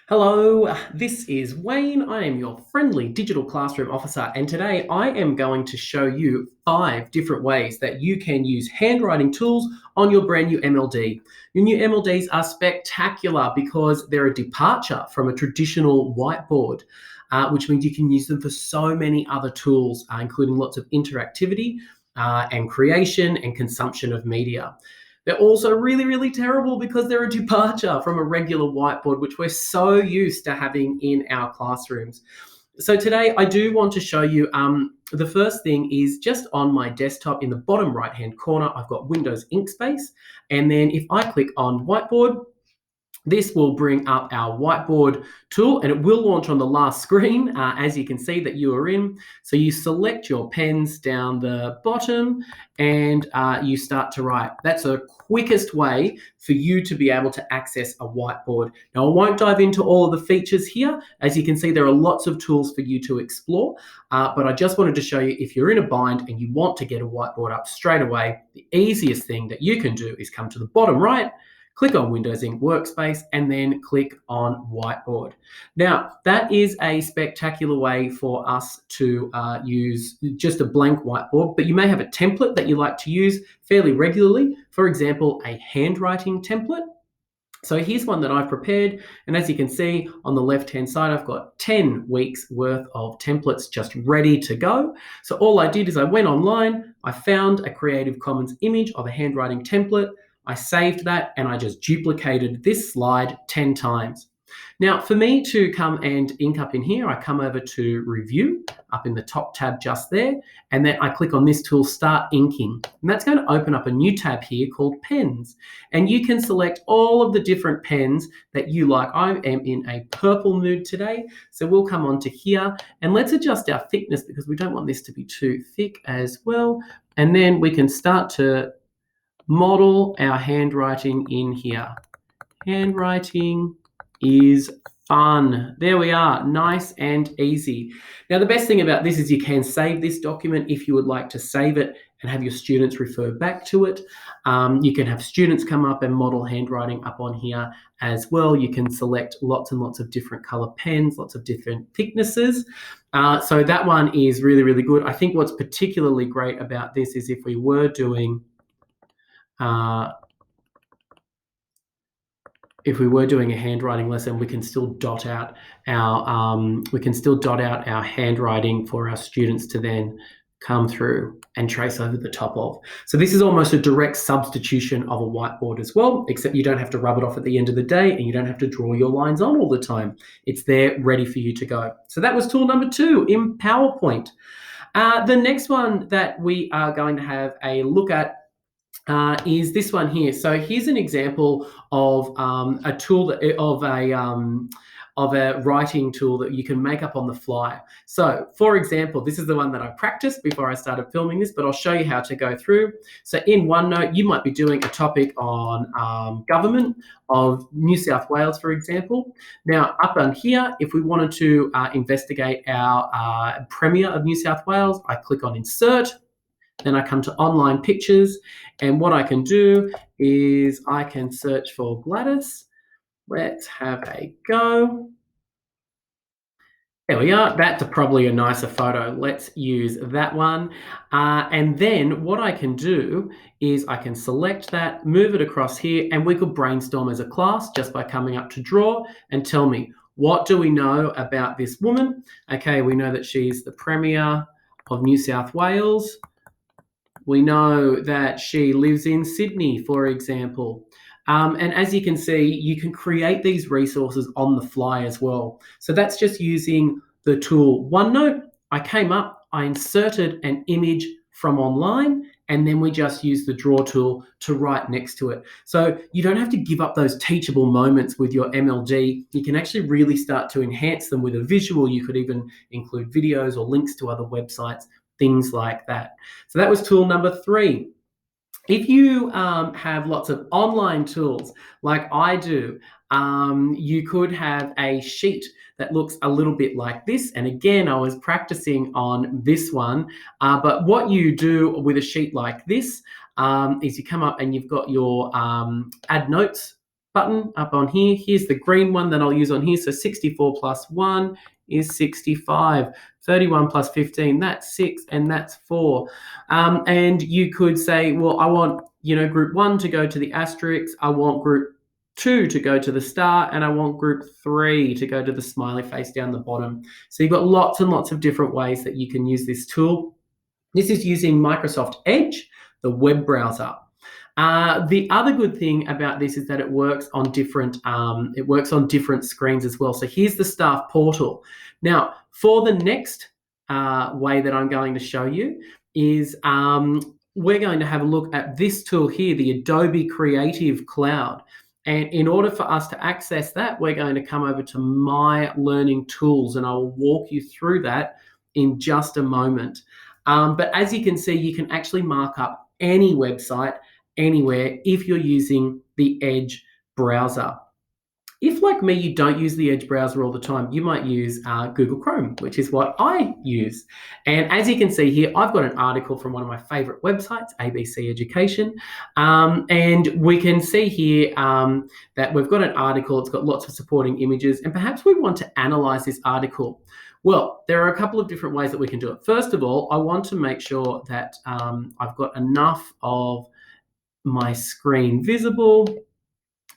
Hello, this is Wayne. I am your friendly digital classroom officer, and today I am going to show you 5 different ways that you can use handwriting tools on your brand new MLD. Your new MLDs are spectacular because they're a departure from a traditional whiteboard, which means you can use them for so many other tools, including lots of interactivity and creation and consumption of media. They're also really, really terrible because they're a departure from a regular whiteboard, which we're so used to having in our classrooms. So today I do want to show you, the first thing is just on my desktop in the bottom right-hand corner, I've got Windows Inkspace. And then if I click on Whiteboard, this will bring up our whiteboard tool and it will launch on the last screen, as you can see that you are in. So you select your pens down the bottom and you start to write. That's the quickest way for you to be able to access a whiteboard. Now, I won't dive into all of the features here. As you can see, there are lots of tools for you to explore, but I just wanted to show you if you're in a bind and you want to get a whiteboard up straight away, the easiest thing that you can do is come to the bottom right, click on Windows Ink Workspace, and then click on Whiteboard. Now, that is a spectacular way for us to use just a blank whiteboard, but you may have a template that you like to use fairly regularly. For example, a handwriting template. So here's one that I've prepared, and as you can see on the left-hand side, I've got 10 weeks worth of templates just ready to go. So all I did is I went online, I found a Creative Commons image of a handwriting template, I saved that, and I just duplicated this slide 10 times. Now, for me to come and ink up in here, I come over to Review, up in the top tab just there, and then I click on this tool, Start Inking. And that's going to open up a new tab here called Pens. And you can select all of the different pens that you like. I am in a purple mood today, so we'll come on to here, and let's adjust our thickness because we don't want this to be too thick as well. And then we can start to model our handwriting in here. Handwriting is fun. There we are, nice and easy. Now, the best thing about this is you can save this document if you would like to save it and have your students refer back to it. You can have students come up and model handwriting up on here as well. You can select lots and lots of different color pens, lots of different thicknesses. So that one is really, really good. I think what's particularly great about this is if we were doing a handwriting lesson, we can still dot out our handwriting for our students to then come through and trace over the top of. So this is almost a direct substitution of a whiteboard as well, except you don't have to rub it off at the end of the day and you don't have to draw your lines on all the time. It's there ready for you to go. So that was tool number 2 in PowerPoint. The next one that we are going to have a look at is this one here. So here's an example of a tool of a writing tool that you can make up on the fly. So for example, this is the one that I practiced before I started filming this, but I'll show you how to go through. So in OneNote, you might be doing a topic on government of New South Wales, for example. Now up on here, if we wanted to investigate our Premier of New South Wales, I click on Insert. Then I come to online pictures, and what I can do is I can search for Gladys. Let's have a go. There we are. That's probably a nicer photo. Let's use that one. And then what I can do is I can select that, move it across here, and we could brainstorm as a class just by coming up to draw and tell me, what do we know about this woman? Okay, we know that she's the Premier of New South Wales. We know that she lives in Sydney, for example. And as you can see, you can create these resources on the fly as well. So that's just using the tool OneNote. I came up, I inserted an image from online, and then we just use the draw tool to write next to it. So you don't have to give up those teachable moments with your MLD. You can actually really start to enhance them with a visual. You could even include videos or links to other websites, things like that. So that was tool number 3. If you have lots of online tools like I do, you could have a sheet that looks a little bit like this. And again, I was practicing on this one, but what you do with a sheet like this is you come up and you've got your add notes button up on here. Here's the green one that I'll use on here. So 64 plus 1 is 65. 31 plus 15, that's 6, and that's 4. And you could say, well, I want, group 1 to go to the asterisk. I want group 2 to go to the star, and I want group 3 to go to the smiley face down the bottom. So you've got lots and lots of different ways that you can use this tool. This is using Microsoft Edge, the web browser. The other good thing about this is that it works on different screens as well. So here's the staff portal. Now, for the next way that I'm going to show you is we're going to have a look at this tool here, the Adobe Creative Cloud. And in order for us to access that, we're going to come over to My Learning Tools, and I'll walk you through that in just a moment. But as you can see, you can actually mark up any website anywhere if you're using the Edge browser. If, like me, you don't use the Edge browser all the time, you might use Google Chrome, which is what I use. And as you can see here, I've got an article from one of my favorite websites, ABC Education. And we can see here that we've got an article. It's got lots of supporting images, and perhaps we want to analyze this article. Well, there are a couple of different ways that we can do it. First of all, I want to make sure that I've got enough of my screen visible.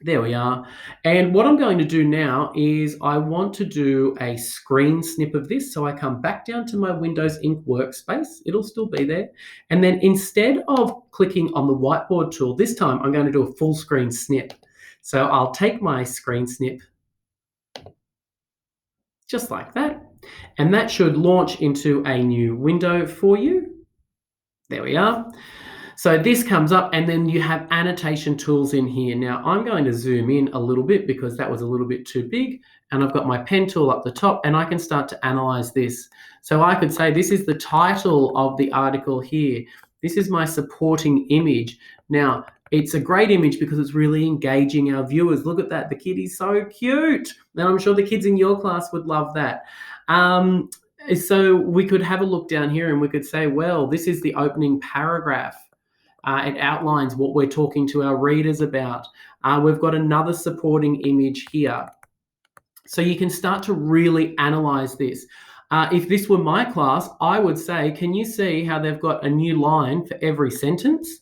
There we are. And what I'm going to do now is I want to do a screen snip of this. So I come back down to my Windows Ink workspace. It'll still be there. And then instead of clicking on the whiteboard tool, this time I'm going to do a full screen snip. So I'll take my screen snip just like that. And that should launch into a new window for you. There we are. So this comes up, and then you have annotation tools in here. Now I'm going to zoom in a little bit because that was a little bit too big, and I've got my pen tool up the top, and I can start to analyze this. So I could say this is the title of the article here. This is my supporting image. Now it's a great image because it's really engaging our viewers. Look at that, the kid is so cute. And I'm sure the kids in your class would love that. So we could have a look down here and we could say, well, this is the opening paragraph. It outlines what we're talking to our readers about. We've got another supporting image here. So you can start to really analyze this. If this were my class, I would say, can you see how they've got a new line for every sentence?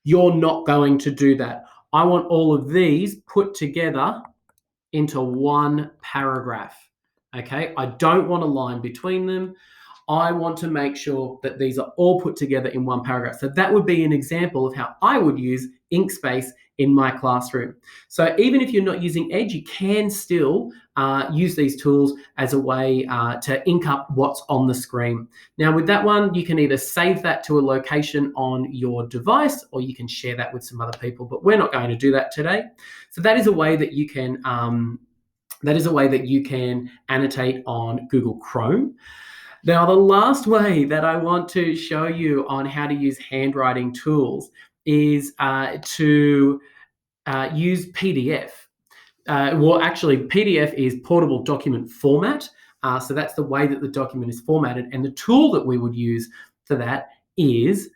You're not going to do that. I want all of these put together into one paragraph. Okay, I don't want a line between them. I want to make sure that these are all put together in one paragraph. So that would be an example of how I would use Inkspace in my classroom. So even if you're not using Edge, you can still use these tools as a way to ink up what's on the screen. Now with that one, you can either save that to a location on your device, or you can share that with some other people, but we're not going to do that today. So that is a way that you can annotate on Google Chrome. Now, the last way that I want to show you on how to use handwriting tools is to use PDF. Well, actually, PDF is portable document format. So that's the way that the document is formatted. And the tool that we would use for that is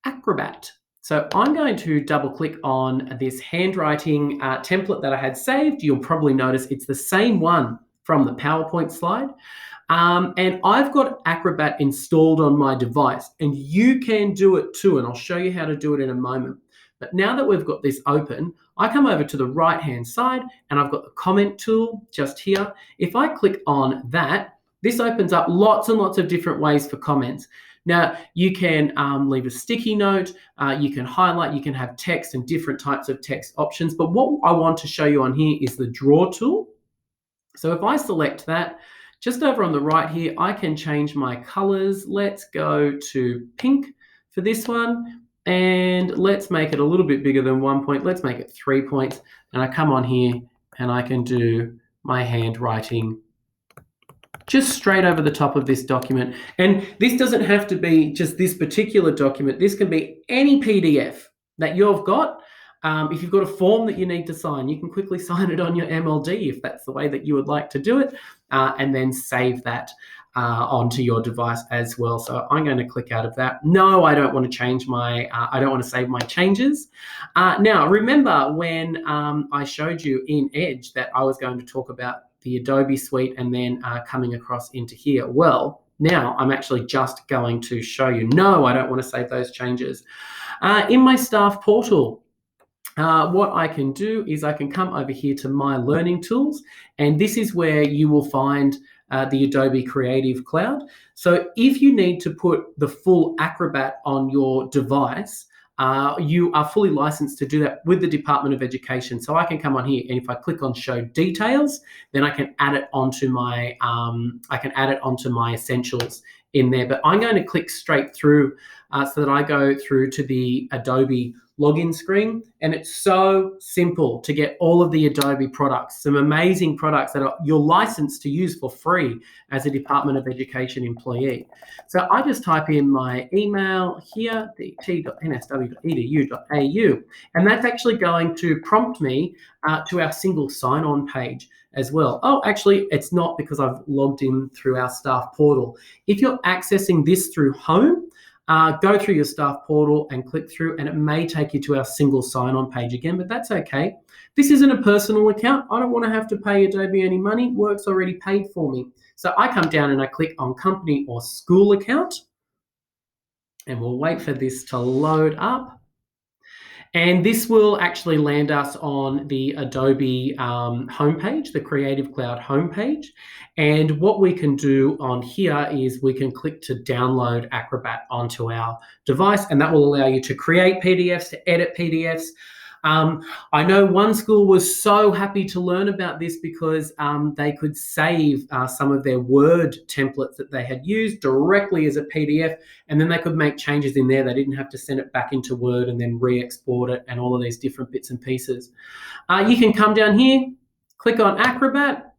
Acrobat. So I'm going to double click on this handwriting template that I had saved. You'll probably notice it's the same one from the PowerPoint slide. And I've got Acrobat installed on my device, and you can do it too, and I'll show you how to do it in a moment. But now that we've got this open, I come over to the right-hand side, and I've got the comment tool just here. If I click on that, this opens up lots and lots of different ways for comments. Now, you can leave a sticky note, you can highlight, you can have text and different types of text options. But what I want to show you on here is the draw tool. So if I select that, just over on the right here, I can change my colors. Let's go to pink for this one, and let's make it a little bit bigger than 1 point. Let's make it 3 points, and I come on here and I can do my handwriting just straight over the top of this document. And this doesn't have to be just this particular document. This can be any PDF that you've got. If you've got a form that you need to sign, you can quickly sign it on your MLD if that's the way that you would like to do it, and then save that. onto your device as well. So I'm going to click out of that. No, I don't want to change my, I don't want to save my changes. Now, remember when I showed you in Edge that I was going to talk about the Adobe suite and then coming across into here? Well, now I'm actually just going to show you. No, I don't want to save those changes. In my staff portal, what I can do is I can come over here to My Learning Tools, and this is where you will find the Adobe Creative Cloud. So if you need to put the full Acrobat on your device, you are fully licensed to do that with the Department of Education. So I can come on here, and if I click on Show Details, then I can add it onto my essentials in there. But I'm going to click straight through so that I go through to the Adobe login screen, and it's so simple to get all of the Adobe products, some amazing products that you're licensed to use for free as a Department of Education employee. So I just type in my email here, dt.nsw.edu.au, and that's actually going to prompt me to our single sign-on page as well. Oh, actually, it's not, because I've logged in through our staff portal. If you're accessing this through Home, go through your staff portal and click through, and it may take you to our single sign-on page again, but that's okay. This isn't a personal account. I don't want to have to pay Adobe any money. Work's already paid for me. So I come down and I click on company or school account, and we'll wait for this to load up. And this will actually land us on the Adobe homepage, the Creative Cloud homepage. And what we can do on here is we can click to download Acrobat onto our device, and that will allow you to create PDFs, to edit PDFs. I know one school was so happy to learn about this because they could save some of their Word templates that they had used directly as a PDF, and then they could make changes in there. They didn't have to send it back into Word and then re-export it and all of these different bits and pieces. You can come down here, click on Acrobat.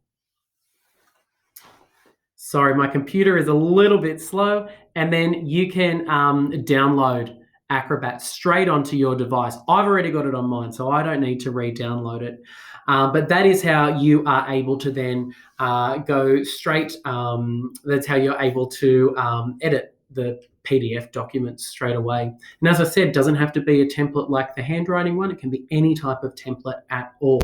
Sorry, my computer is a little bit slow, and then you can download Acrobat straight onto your device. I've already got it on mine, so I don't need to re-download it. But that is how you are able to then go straight, that's how you're able to edit the PDF documents straight away. And as I said, it doesn't have to be a template like the handwriting one. It can be any type of template at all.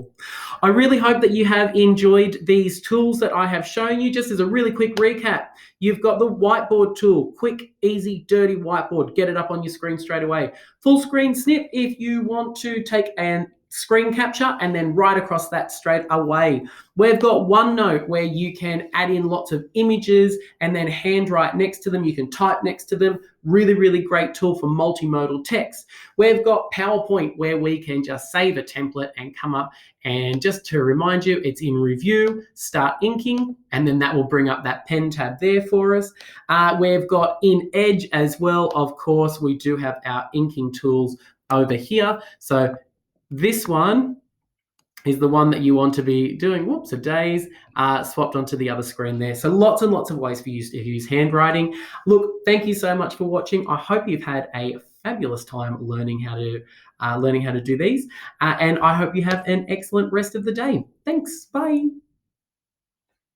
I really hope that you have enjoyed these tools that I have shown you. Just as a really quick recap, you've got the whiteboard tool, quick, easy, dirty whiteboard. Get it up on your screen straight away. Full screen snip if you want to take an screen capture and then write across that straight away. We've got OneNote where you can add in lots of images and then handwrite next to them. You can type next to them. Really, really great tool for multimodal text. We've got PowerPoint where we can just save a template and come up, and just to remind you, it's in review, start inking, and then that will bring up that pen tab there for us. We've got in Edge as well, of course, we do have our inking tools over here. So this one is the one that you want to be doing, whoops, a days, swapped onto the other screen there. So lots and lots of ways for you to use handwriting. Look, thank you so much for watching. I hope you've had a fabulous time learning how to do these, and I hope you have an excellent rest of the day. Thanks, bye.